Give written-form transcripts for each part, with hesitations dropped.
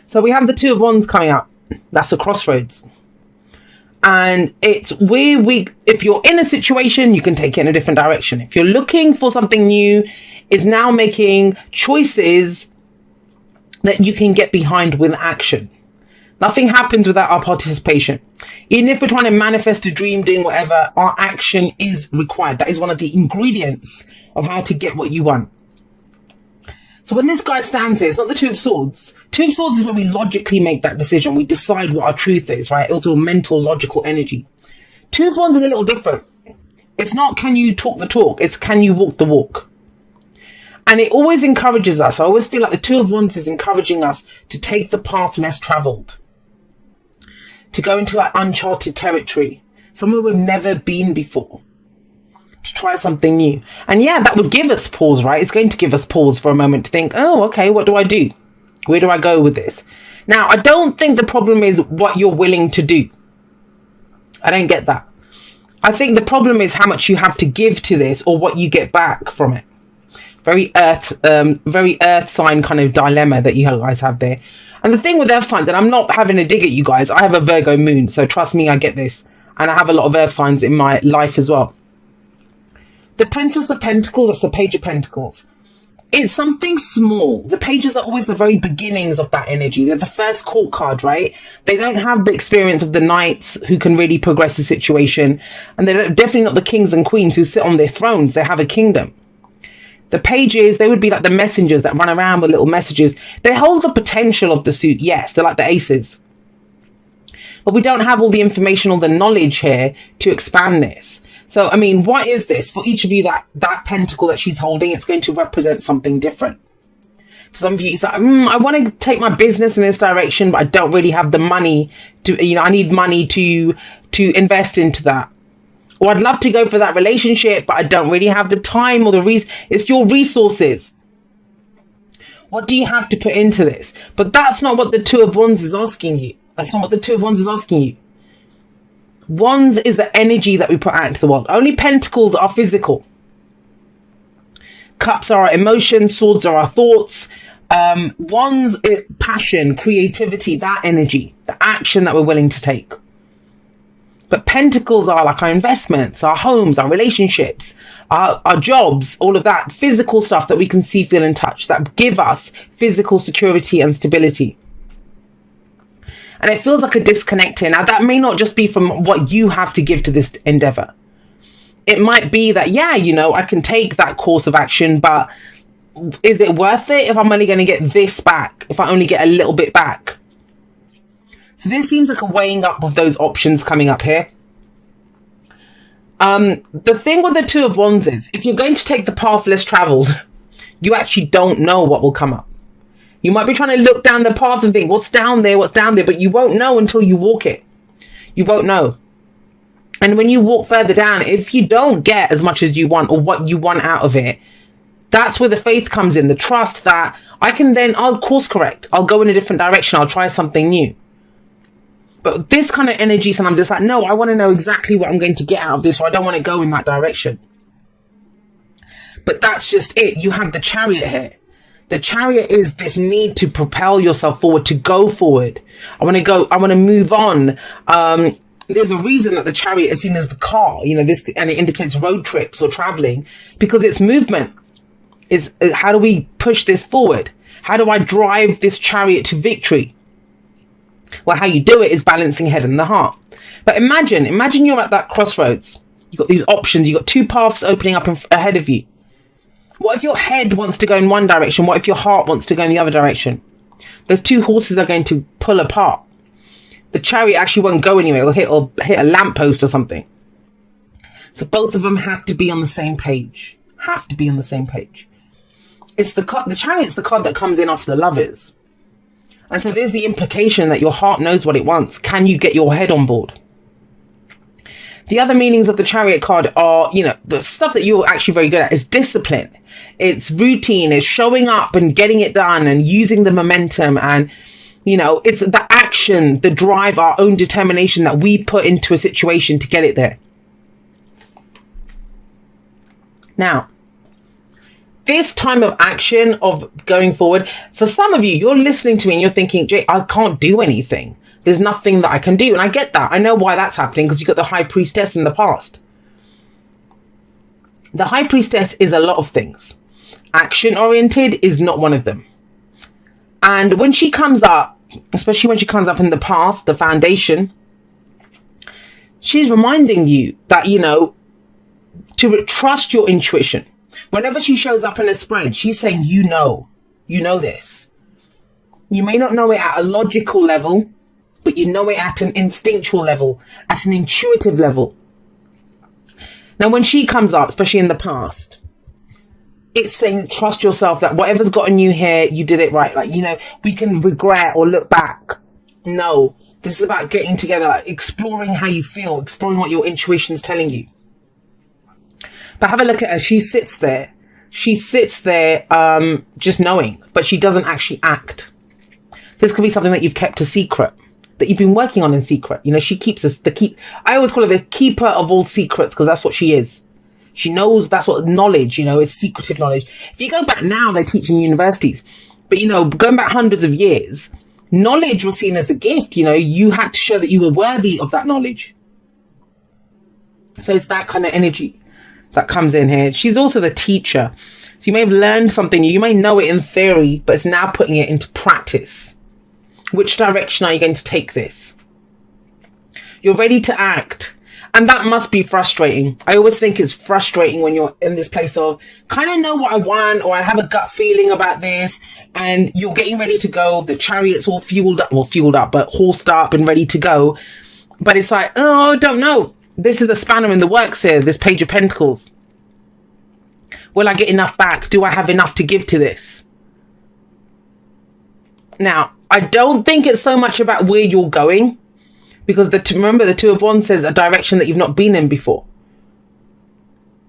So we have the Two of Wands coming up. That's a crossroads. And it's where if you're in a situation, you can take it in a different direction. If you're looking for something new, it's now making choices that you can get behind with action. Nothing happens without our participation. Even if we're trying to manifest a dream, doing whatever, our action is required. That is one of the ingredients of how to get what you want. So when this guy stands here, it's not the Two of Swords. Two of Swords is where we logically make that decision. We decide what our truth is, right? It's all mental, logical energy. Two of Wands is a little different. It's not can you talk the talk, it's can you walk the walk. And it always encourages us. I always feel like the Two of Wands is encouraging us to take the path less traveled, to go into like uncharted territory, somewhere we've never been before, to try something new. And yeah, that would give us pause, right? It's going to give us pause for a moment to think, oh, okay, what do I do? Where do I go with this? Now, I don't think the problem is what you're willing to do. I don't get that. I think the problem is how much you have to give to this or what you get back from it. Very earth sign kind of dilemma that you guys have there. And the thing with earth signs, and I'm not having a dig at you guys, I have a Virgo moon, so trust me, I get this. And I have a lot of earth signs in my life as well. The Princess of Pentacles, that's the Page of Pentacles. It's something small. The pages are always the very beginnings of that energy. They're the first court card, right? They don't have the experience of the knights who can really progress the situation. And they're definitely not the kings and queens who sit on their thrones. They have a kingdom. The pages, they would be like the messengers that run around with little messages. They hold the potential of the suit. Yes, they're like the aces. But we don't have all the information or the knowledge here to expand this. So, I mean, what is this? For each of you, that pentacle that she's holding, it's going to represent something different. For some of you, it's like, I want to take my business in this direction, but I don't really have the money to, I need money to invest into that. Or I'd love to go for that relationship, but I don't really have the time or the reason. It's your resources. What do you have to put into this? But that's not what the Two of Wands is asking you. That's not what the Two of Wands is asking you. Wands is the energy that we put out into the world. Only pentacles are physical. Cups are our emotions. Swords are our thoughts. Wands is passion, creativity, that energy, the action that we're willing to take. But pentacles are like our investments, our homes, our relationships, our jobs, all of that physical stuff that we can see, feel and touch that give us physical security and stability. And it feels like a disconnect here. Now, that may not just be from what you have to give to this endeavor. It might be that, yeah, I can take that course of action, but is it worth it if I'm only going to get this back, if I only get a little bit back? So this seems like a weighing up of those options coming up here. The thing with the Two of Wands is, if you're going to take the path less traveled, you actually don't know what will come up. You might be trying to look down the path and think, what's down there, but you won't know until you walk it. You won't know. And when you walk further down, if you don't get as much as you want or what you want out of it, that's where the faith comes in, the trust that I'll course correct. I'll go in a different direction. I'll try something new. But this kind of energy, sometimes it's like, no, I want to know exactly what I'm going to get out of this, or I don't want to go in that direction. But that's just it. You have the Chariot here. The Chariot is this need to propel yourself forward, to go forward. I want to move on. There's a reason that the Chariot is seen as the car, and it indicates road trips or traveling, because it's movement. Is how do we push this forward? How do I drive this chariot to victory? Well, how you do it is balancing head and the heart. But imagine you're at that crossroads. You've got these options. You've got two paths opening up ahead of you. What if your head wants to go in one direction? What if your heart wants to go in the other direction? Those two horses are going to pull apart. The chariot actually won't go anywhere. It'll hit a lamppost or something. So both of them have to be on the same page. Have to be on the same page. It's the Chariot's the card that comes in after the Lovers. And so there's the implication that your heart knows what it wants. Can you get your head on board? The other meanings of the Chariot card are, the stuff that you're actually very good at is discipline. It's routine, it's showing up and getting it done and using the momentum. And, it's the action, the drive, our own determination that we put into a situation to get it there. Now, this time of action of going forward, for some of you, you're listening to me and you're thinking, Jay, I can't do anything. There's nothing that I can do. And I get that. I know why that's happening, because you've got the high priestess in the past. The high priestess is a lot of things. Action oriented is not one of them. And when she comes up, especially when she comes up in the past, the foundation, she's reminding you that, you know, to trust your intuition. Whenever she shows up in a spread, she's saying, you know this. You may not know it at a logical level, but you know it at an instinctual level, at an intuitive level. Now, when she comes up, especially in the past, it's saying, trust yourself, that whatever's gotten you here, you did it right. Like, you know, we can regret or look back. No, this is about getting together, like exploring how you feel, exploring what your intuition's telling you. But have a look at her. She sits there. She sits there just knowing, but she doesn't actually act. This could be something that you've kept a secret, that you've been working on in secret. You know, she keeps us I always call her the keeper of all secrets, because that's what she is. She knows, that's what knowledge, you know, it's secretive knowledge. If you go back now, they teach in universities, but, you know, going back hundreds of years, knowledge was seen as a gift. You know, you had to show that you were worthy of that knowledge. So it's that kind of energy that comes in here. She's also the teacher. So you may have learned something, you may know it in theory, but it's now putting it into practice. Which direction are you going to take this? You're ready to act. And that must be frustrating. I always think it's frustrating when you're in this place of kind of know what I want, or I have a gut feeling about this, and you're getting ready to go. The chariot's all fueled up, but horsed up and ready to go. But it's like, oh, I don't know. This is the spanner in the works here, this Page of Pentacles. Will I get enough back? Do I have enough to give to this? Now, I don't think it's so much about where you're going, because remember, the Two of Wands says a direction that you've not been in before.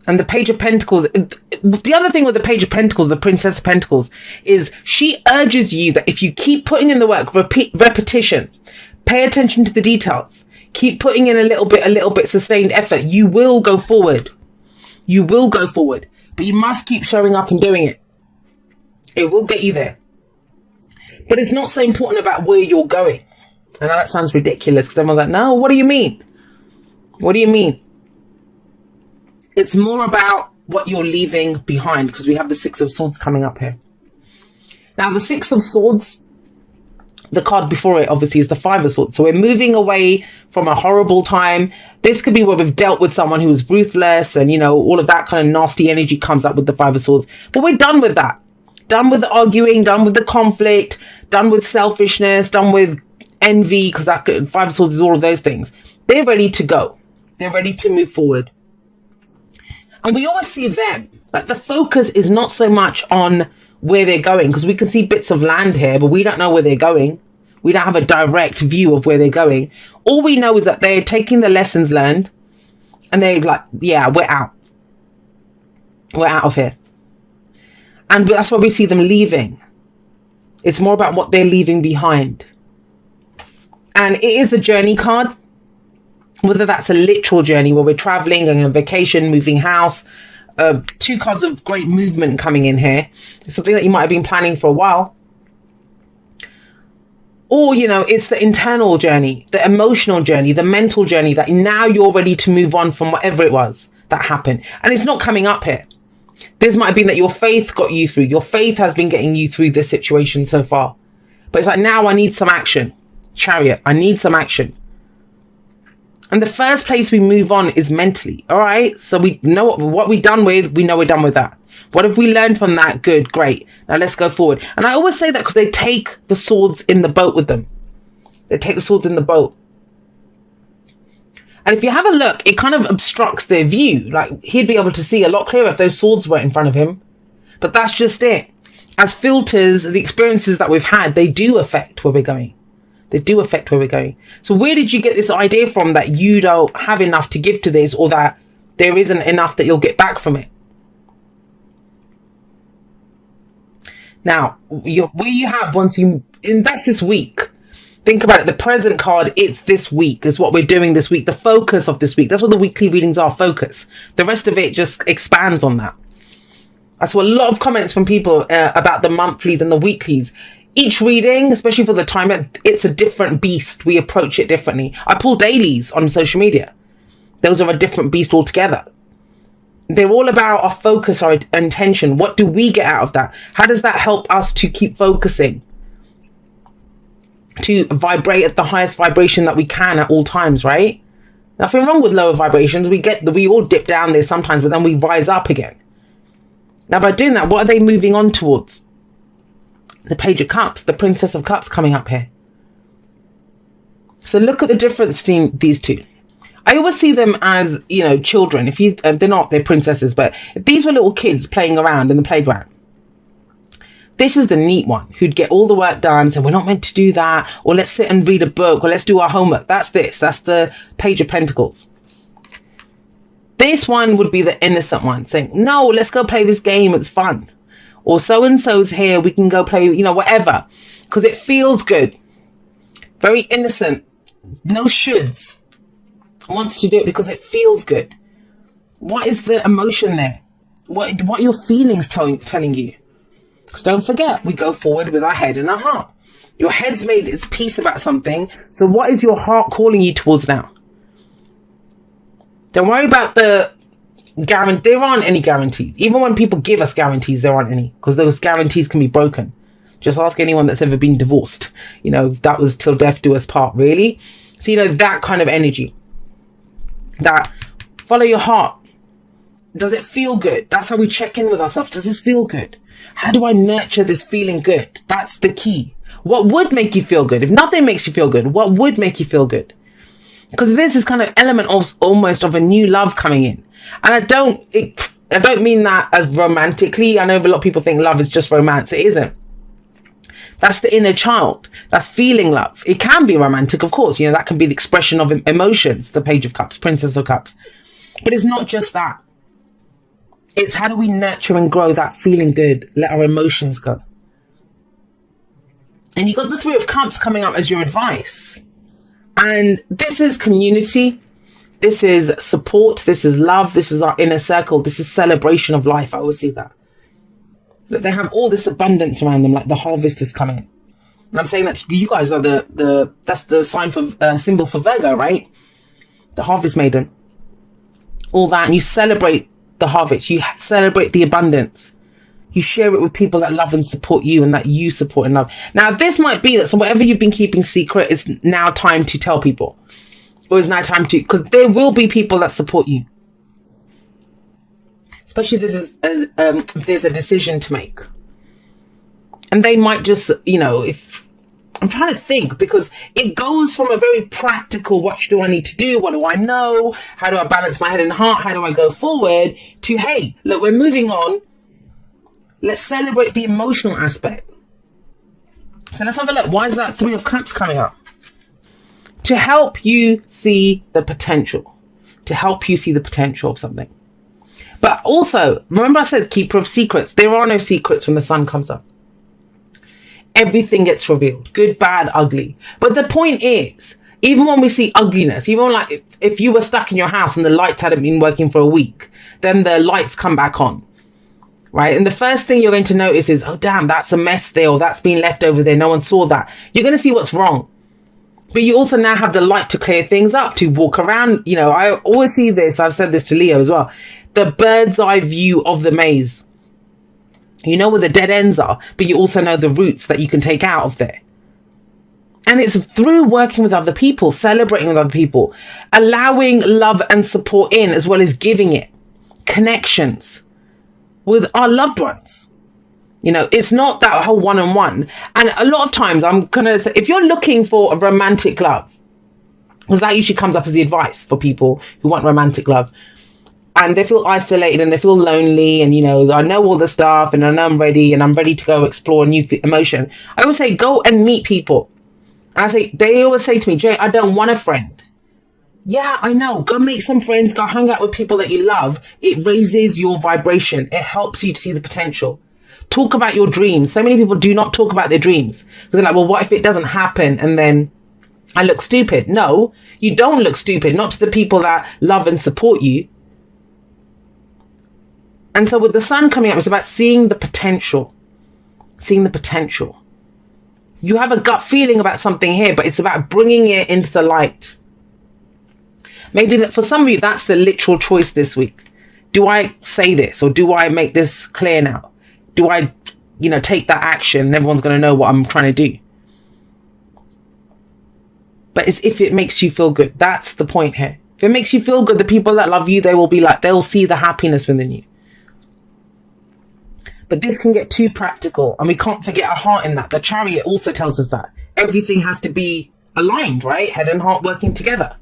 And the Page of Pentacles, the other thing with the Page of Pentacles, the Princess of Pentacles, is she urges you that if you keep putting in the work, repetition, pay attention to the details, keep putting in a little bit, sustained effort, you will go forward. You will go forward, but you must keep showing up and doing it. It will get you there. But it's not so important about where you're going. I know that sounds ridiculous, because everyone's like, no, what do you mean? What do you mean? It's more about what you're leaving behind, because we have the Six of Swords coming up here. Now, the Six of Swords, the card before it, obviously, is the Five of Swords. So we're moving away from a horrible time. This could be where we've dealt with someone who was ruthless, and, you know, all of that kind of nasty energy comes up with the Five of Swords. But we're done with that. Done with the arguing, done with the conflict, done with selfishness, done with envy, because that Five of Swords is all of those things. They're ready to go. They're ready to move forward. And we always see them. Like, the focus is not so much on where they're going, because we can see bits of land here, but we don't know where they're going. We don't have a direct view of where they're going. All we know is that they're taking the lessons learned, and they're like, yeah, we're out. We're out of here. And that's why we see them leaving. It's more about what they're leaving behind. And it is a journey card. Whether that's a literal journey where we're traveling, going on vacation, moving house. Two cards of great movement coming in here. It's something that you might have been planning for a while. Or, you know, it's the internal journey, the emotional journey, the mental journey, that now you're ready to move on from whatever it was that happened. And it's not coming up here. This might have been that your faith got you through. Your faith has been getting you through this situation so far. But it's like, now I need some action. Chariot, I need some action. And the first place we move on is mentally. All right. So we know what we're done with. We know we're done with that. What have we learned from that? Good. Great. Now let's go forward. And I always say that because they take the swords in the boat with them. They take the swords in the boat. And if you have a look, it kind of obstructs their view. Like, he'd be able to see a lot clearer if those swords weren't in front of him. But that's just it. As filters, the experiences that we've had, they do affect where we're going. They do affect where we're going. So where did you get this idea from that you don't have enough to give to this, or that there isn't enough that you'll get back from it? Now, where you have, and that's this week. Think about it. The present card, it's this week. It's what we're doing this week. The focus of this week. That's what the weekly readings are, focus. The rest of it just expands on that. I saw a lot of comments from people about the monthlies and the weeklies. Each reading, especially for the time, it's a different beast. We approach it differently. I pull dailies on social media. Those are a different beast altogether. They're all about our focus, our intention. What do we get out of that? How does that help us to keep focusing? To vibrate at the highest vibration that we can at all times, right? Nothing wrong with lower vibrations. We all dip down there sometimes, but then we rise up again. Now, by doing that, what are they moving on towards? The Page of Cups, the Princess of Cups coming up here. So look at the difference between these two. I always see them as, children. They're not, they're princesses, but if these were little kids playing around in the playground, this is the neat one who'd get all the work done. So we're not meant to do that, or let's sit and read a book, or let's do our homework. That's the Page of Pentacles. This one would be the innocent one saying, no, let's go play this game. It's fun. Or so-and-so's here. We can go play, whatever. Because it feels good. Very innocent. No shoulds. Wants to do it because it feels good. What is the emotion there? What are your feelings telling you? Because don't forget, we go forward with our head and our heart. Your head's made its peace about something. So what is your heart calling you towards now? Don't worry about the guarantee. There aren't any guarantees. Even when people give us guarantees, there aren't any. Because those guarantees can be broken. Just ask anyone that's ever been divorced. That was till death do us part, really. So, that kind of energy. That follow your heart. Does it feel good? That's how we check in with ourselves. Does this feel good? How do I nurture this feeling good? That's the key. What would make you feel good? If nothing makes you feel good, what would make you feel good? Because this is kind of element of almost of a new love coming in. And I don't mean that as romantically. I know a lot of people think love is just romance. It isn't. That's the inner child. That's feeling love. It can be romantic, of course. That can be the expression of emotions. The Page of Cups, Princess of Cups. But it's not just that. It's how do we nurture and grow that feeling good? Let our emotions go. And you got the Three of Cups coming up as your advice. And this is community. This is support. This is love. This is our inner circle. This is celebration of life. I always see that. That they have all this abundance around them, like the harvest is coming. And I'm saying that you guys are that's the sign for symbol for Virgo, right? The harvest maiden. All that. And you celebrate the harvest. You celebrate the abundance. You share it with people that love and support you and that you support and love. Now, this might be that, so whatever you've been keeping secret, it's now time to tell people. Or it's now time to, because there will be people that support you. Especially if there's a decision to make. And they might just, if I'm trying to think, because it goes from a very practical, what do I need to do? What do I know? How do I balance my head and heart? How do I go forward? To, hey, look, we're moving on. Let's celebrate the emotional aspect. So let's have a look. Why is that Three of Cups coming up? To help you see the potential. To help you see the potential of something. But also, remember I said keeper of secrets. There are no secrets when the sun comes up. Everything gets revealed. Good, bad, ugly. But the point is, even when we see ugliness, even like if you were stuck in your house and the lights hadn't been working for a week, then the lights come back on. Right? And the first thing you're going to notice is, oh, damn, that's a mess there, or that's been left over there. No one saw that. You're going to see what's wrong. But you also now have the light to clear things up, to walk around. I always see this. I've said this to Leo as well. The bird's eye view of the maze. You know where the dead ends are, but you also know the routes that you can take out of there. And it's through working with other people, celebrating with other people, allowing love and support in, as well as giving it. Connections with our loved ones. It's not that whole one-on-one. And a lot of times I'm going to say, if you're looking for a romantic love, because that usually comes up as the advice for people who want romantic love, and they feel isolated and they feel lonely, and I know all the stuff and I know I'm ready to go explore a new emotion. I always say, go and meet people. And they always say to me, Jay, I don't want a friend. Yeah, I know. Go make some friends. Go hang out with people that you love. It raises your vibration. It helps you to see the potential. Talk about your dreams. So many people do not talk about their dreams. Because they're like, well, what if it doesn't happen and then I look stupid? No, you don't look stupid. Not to the people that love and support you. And so with the sun coming up, it's about seeing the potential. Seeing the potential. You have a gut feeling about something here, but it's about bringing it into the light. Maybe that for some of you, that's the literal choice this week. Do I say this, or do I make this clear now? Do I, take that action and everyone's going to know what I'm trying to do? But it's if it makes you feel good. That's the point here. If it makes you feel good, the people that love you, they'll see the happiness within you. But this can get too practical, and we can't forget our heart in that. The Chariot also tells us that everything has to be aligned, right? Head and heart working together.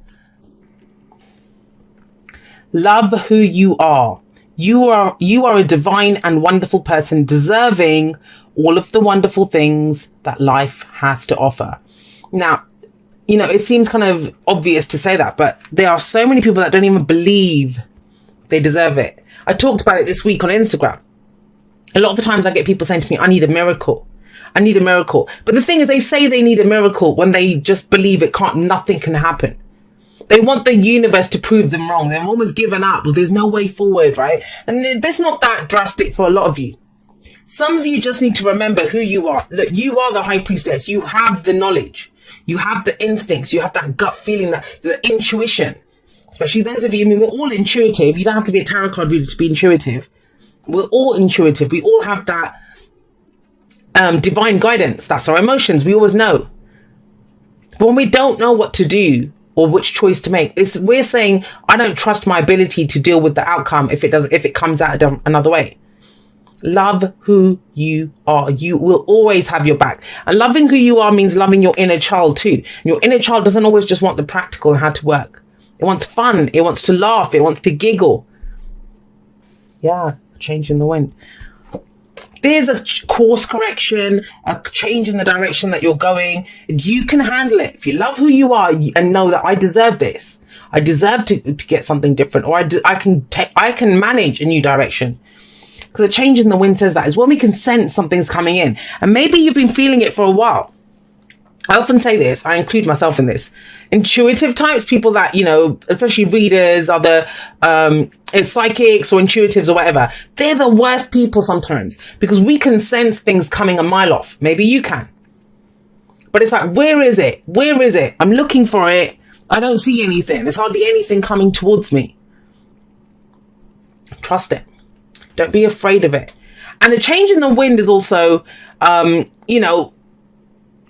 Love who you are. You are a divine and wonderful person, deserving all of the wonderful things that life has to offer. Now, it seems kind of obvious to say that, but there are so many people that don't even believe they deserve it. I talked about it this week on Instagram. A lot of the times I get people saying to me, I need a miracle. I need a miracle. But the thing is, they say they need a miracle when they just believe nothing can happen. They want the universe to prove them wrong. They've almost given up. Well, there's no way forward, right? And that's not that drastic for a lot of you. Some of you just need to remember who you are. Look, you are the high priestess. You have the knowledge. You have the instincts. You have that gut feeling, the intuition. Especially those of you, we're all intuitive. You don't have to be a tarot card reader to be intuitive. We're all intuitive. We all have that divine guidance. That's our emotions. We always know. But when we don't know what to do or which choice to make, we're saying, I don't trust my ability to deal with the outcome if it comes out another way. Love who you are. You will always have your back. And loving who you are means loving your inner child too. And your inner child doesn't always just want the practical and how to work. It wants fun. It wants to laugh. It wants to giggle. Yeah, change in the wind. There's a course correction, a change in the direction that you're going. You can handle it. If you love who you are and know that I deserve this, I deserve to get something different, or I can manage a new direction. Because a change in the wind says that is when we can sense something's coming in. And maybe you've been feeling it for a while. I often say this, I include myself in this. Intuitive types, people that, especially readers, other psychics or intuitives or whatever, they're the worst people sometimes because we can sense things coming a mile off. Maybe you can. But it's like, where is it? Where is it? I'm looking for it. I don't see anything. There's hardly anything coming towards me. Trust it. Don't be afraid of it. And a change in the wind is also,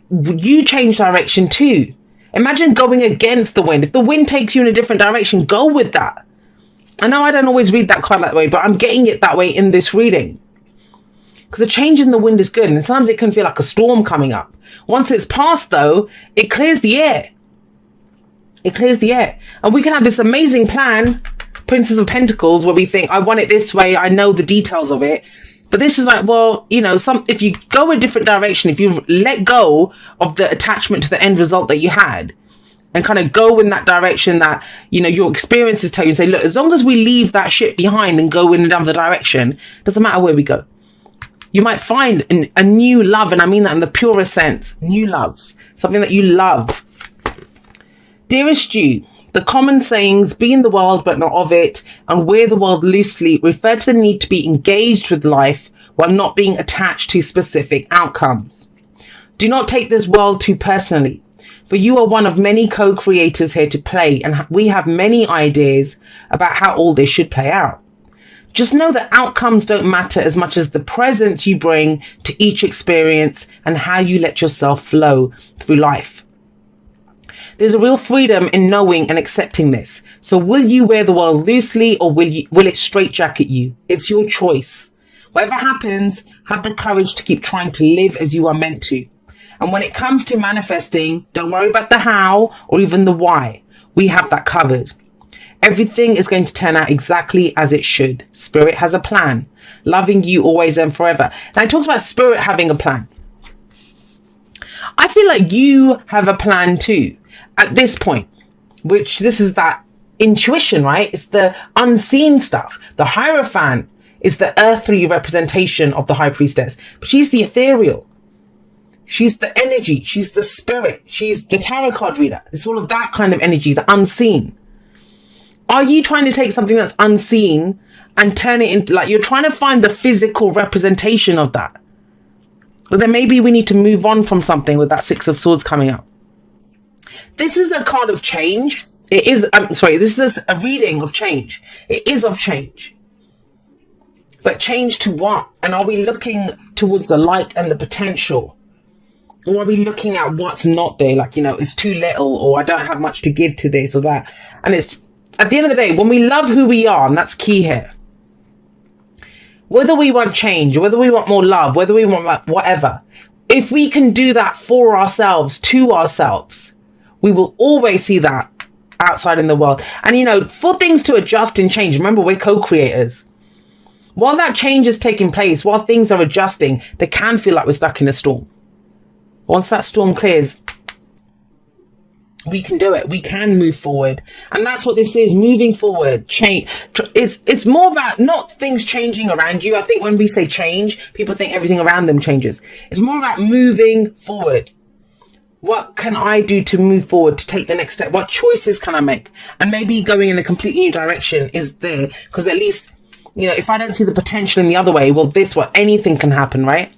you change direction too. Imagine going against the wind. If the wind takes you in a different direction, go with that. I know I don't always read that card that way, but I'm getting it that way in this reading. Because a change in the wind is good. And sometimes it can feel like a storm coming up. Once it's passed, though, it clears the air. It clears the air. And we can have this amazing plan, Princess of Pentacles, where we think, I want it this way. I know the details of it. But this is like, well, if you go a different direction, if you let go of the attachment to the end result that you had and kind of go in that direction that, your experiences tell you, and say, look, as long as we leave that shit behind and go in another direction, doesn't matter where we go. You might find a new love. And I mean that in the purest sense, new love, something that you love. Dearest you, the common sayings, be in the world but not of it, and wear the world loosely, refer to the need to be engaged with life while not being attached to specific outcomes. Do not take this world too personally, for you are one of many co-creators here to play, and we have many ideas about how all this should play out. Just know that outcomes don't matter as much as the presence you bring to each experience and how you let yourself flow through life. There's a real freedom in knowing and accepting this. So will you wear the world loosely, or will it straitjacket you? It's your choice. Whatever happens, have the courage to keep trying to live as you are meant to. And when it comes to manifesting, don't worry about the how or even the why. We have that covered. Everything is going to turn out exactly as it should. Spirit has a plan. Loving you always and forever. Now it talks about Spirit having a plan. I feel like you have a plan too. At this point, which this is that intuition, right? It's the unseen stuff. The Hierophant is the earthly representation of the High Priestess, but she's the ethereal. She's the energy. She's the spirit. She's the tarot card reader. It's all of that kind of energy, the unseen. Are you trying to take something that's unseen and turn it into, like, you're trying to find the physical representation of that. But then maybe we need to move on from something with that Six of Swords coming up. This is a card of change. It is, I'm sorry, this is a reading of change. It is of change. But change to what? And are we looking towards the light and the potential? Or are we looking at what's not there? Like, you know, it's too little, or I don't have much to give to this or that. And it's, at the end of the day, when we love who we are, and that's key here, whether we want change, whether we want more love, whether we want whatever, if we can do that for ourselves, to ourselves, we will always see that outside in the world. And, you know, for things to adjust and change, remember, we're co-creators. While that change is taking place, while things are adjusting, they can feel like we're stuck in a storm. Once that storm clears, we can do it. We can move forward. And that's what this is, moving forward. Change. It's more about not things changing around you. I think when we say change, people think everything around them changes. It's more about moving forward. What can I do to move forward, to take the next step? What choices can I make? And maybe going in a completely new direction is there. Because at least, you know, if I don't see the potential in the other way, well, anything can happen, right?